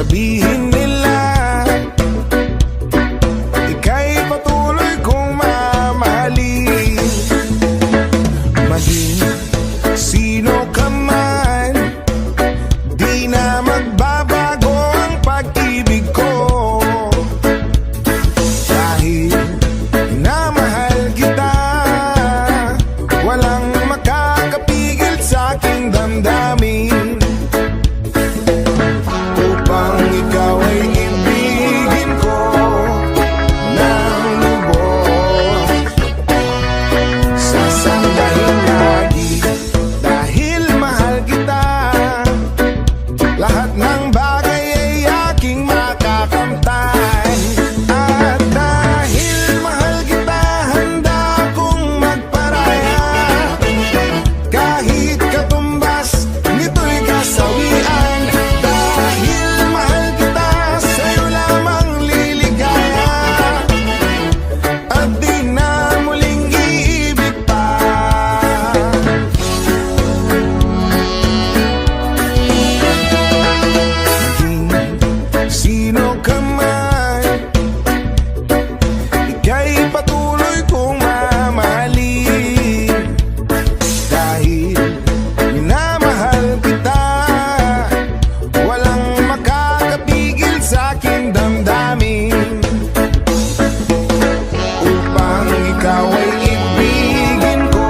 sabihin nila, ika'y patuloy kong mamahalin. Maging sino ka man, di na magbabago ang pag-ibig ko. Dahil minamahal kita, walang makakapigil sa aking damdamin. Upang ikaw ay ibigin ko ng lubos, sasandahin lagi dahil mahal kita. Lahat ng bagay ay aking makakamtan. At dahil mahal kita, handa akong magparaya. Kahit katumbas, nito'y kasawian. Dahil mahal kita, sa'yo lamang liligaya. At di na muling iibig pa. Sino ka man, ika'y patuloy kong mamahalin. Dahil minamahal kita, walang makakapigil sa aking damdamin. Upang ikaw ay ibigin ko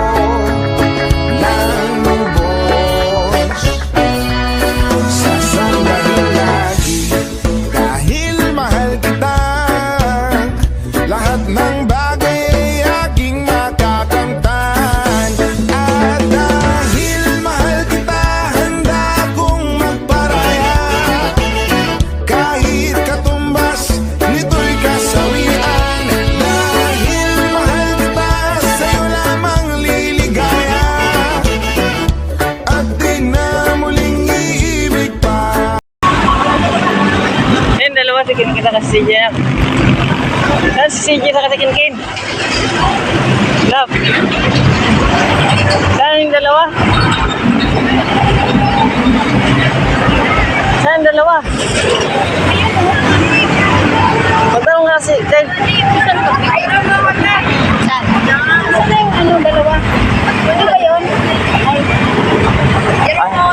ng lubos, sasandahin lagi dahil mahal kita. Lahat ng bagay ay aking makakamtan. At dahil mahal kita, handa akong magparaya. Kahit katumbas, nito'y kasawian. Dahil mahal kita, sa'yo lamang liligaya. At di na muling iibig pa. Ayun, dalawa si Kinkin sa si CJ na. Saan si CJ sa si Kinkin? Love. Saan yung dalawa? Saan yung dalawa? Magtanong nga si Ted. Saan yung ano dalawa? Ano ba yun? Ay.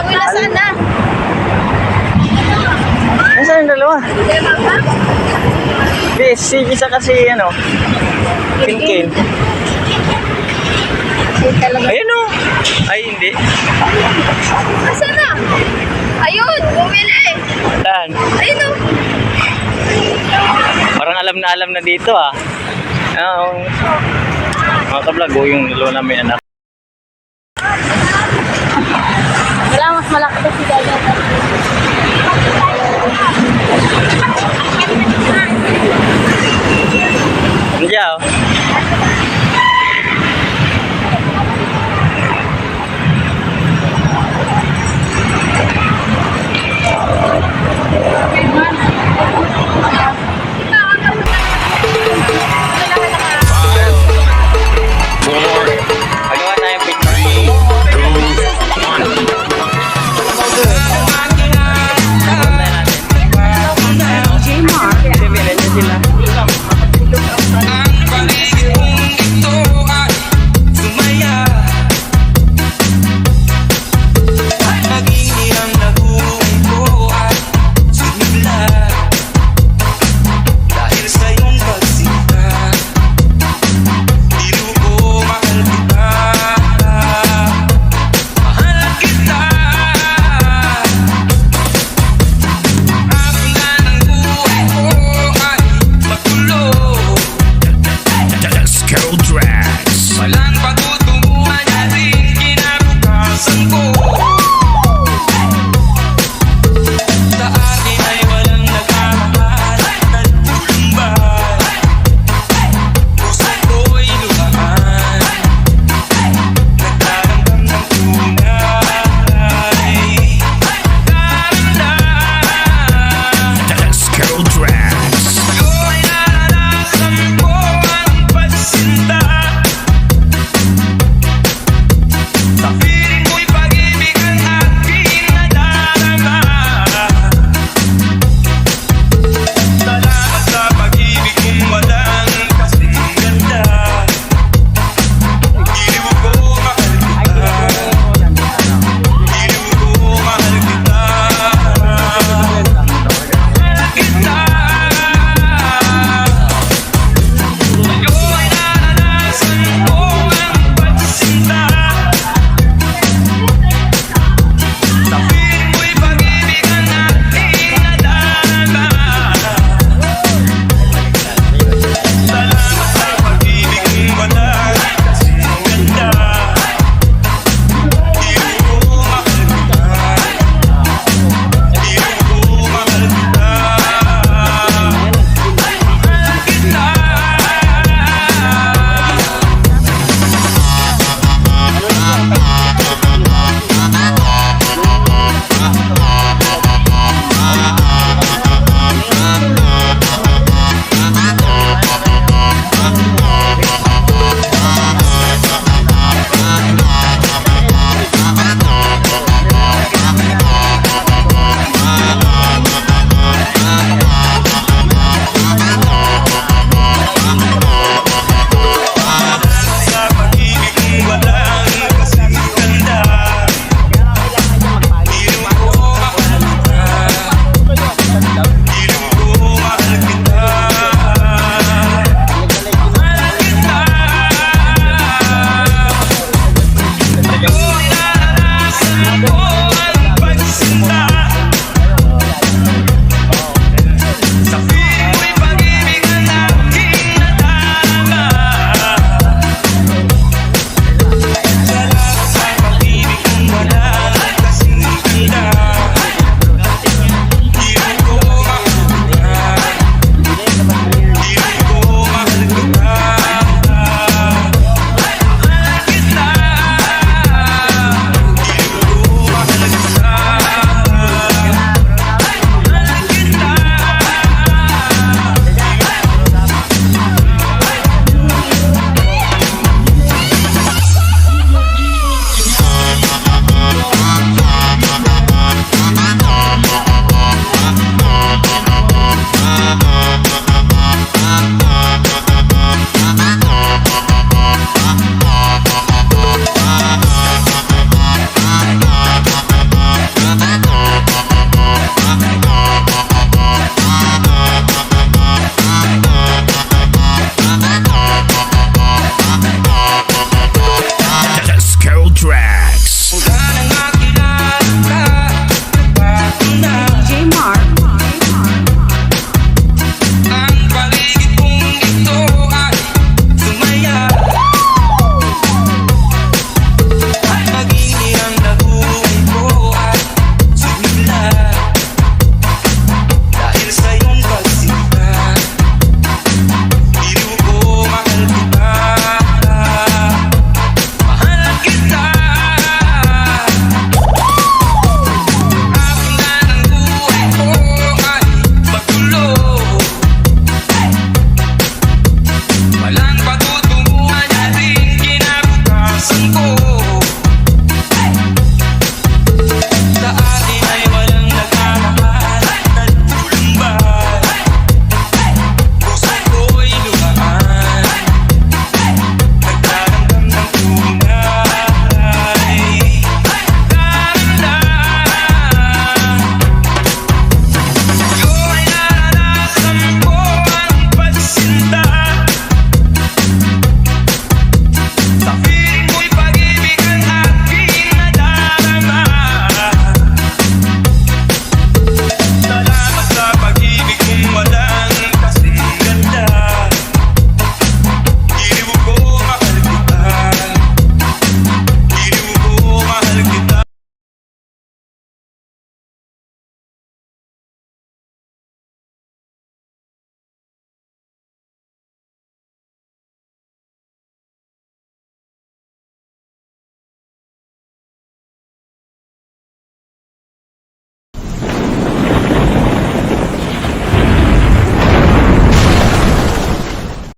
Wala sana. Saan yung dalawa? Di, si CJ sa kasi ano, Kinkin. Ayun o. Ay, hindi. Asan na? Ayun, bumili. Saan? Ayun o. Parang alam na dito ah. Mga kablog, yung dalawa namin anak.